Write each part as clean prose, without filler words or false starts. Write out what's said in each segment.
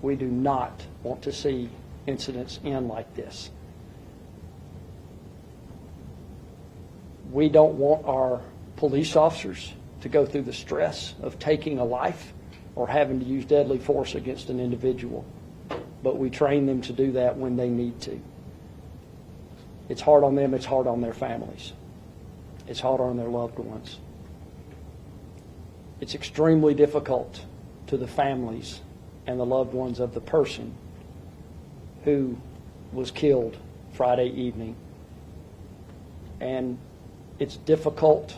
We do not want to see incidents end like this. We don't want our police officers to go through the stress of taking a life or having to use deadly force against an individual. But we train them to do that when they need to. It's hard on them, it's hard on their families. It's hard on their loved ones. It's extremely difficult to the families and the loved ones of the person who was killed Friday evening. And it's difficult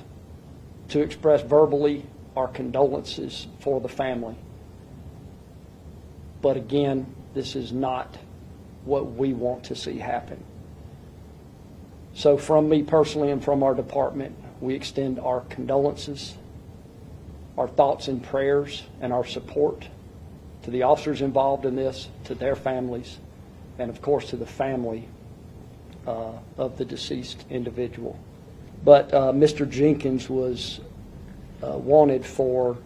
to express verbally our condolences for the family. But again, this is not what we want to see happen. So from me personally and from our department, we extend our condolences, our thoughts and prayers, and our support to the officers involved in this, to their families, and of course to the family of the deceased individual. But Mr. Jenkins was wanted for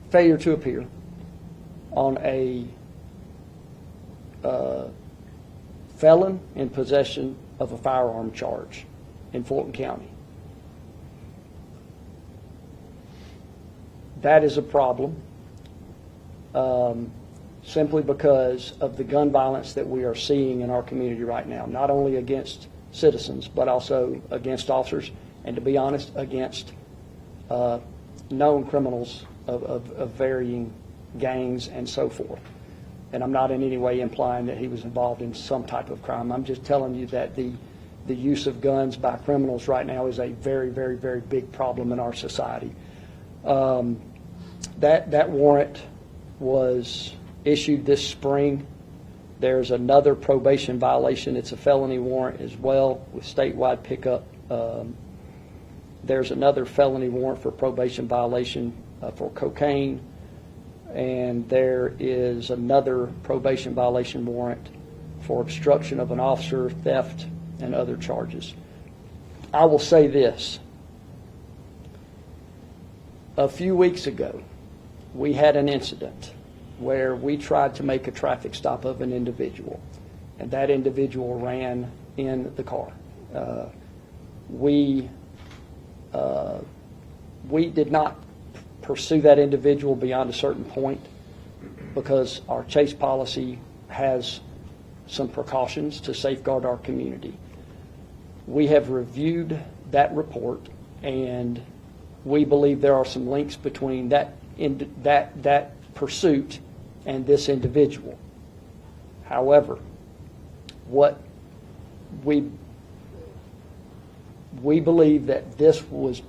failure to appear on a felon in possession of a firearm charge in Fulton County. That is a problem simply because of the gun violence that we are seeing in our community right now, not only against citizens, but also against officers, and to be honest, against known criminals of varying gangs and so forth. And I'm not in any way implying that he was involved in some type of crime. I'm just telling you that the use of guns by criminals right now is a very, very, very big problem in our society. That warrant was issued this spring. There's another probation violation. It's a felony warrant as well with statewide pickup. There's another felony warrant for probation violation for cocaine. And there is another probation violation warrant for obstruction of an officer, theft, and other charges. I will say this. A few weeks ago, we had an incident where we tried to make a traffic stop of an individual, and that individual ran in the car. We did not pursue that individual beyond a certain point because our chase policy has some precautions to safeguard our community. We have reviewed that report, and we believe there are some links between that pursuit and this individual. However, what we believe that this was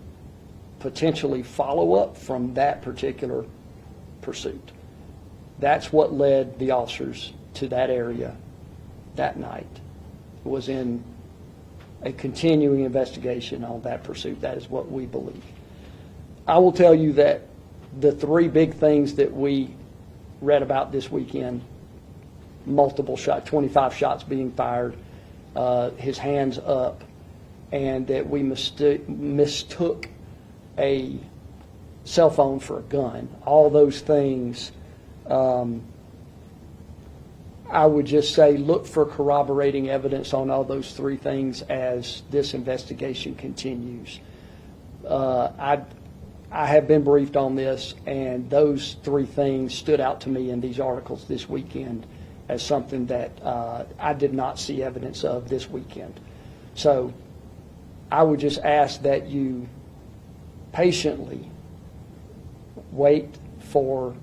potentially follow-up from that particular pursuit. That's what led the officers to that area that night. It was in a continuing investigation on that pursuit. That is what we believe. I will tell you that the three big things that we read about this weekend, multiple shots, 25 shots being fired, his hands up, and that we mistook a cell phone for a gun, all those things, I would just say look for corroborating evidence on all those three things as this investigation continues. I have been briefed on this, and those three things stood out to me in these articles this weekend as something that I did not see evidence of this weekend. So I would just ask that you patiently wait for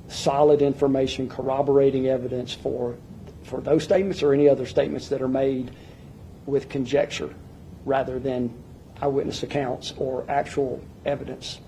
solid information, corroborating evidence for those statements or any other statements that are made with conjecture rather than eyewitness accounts or actual evidence.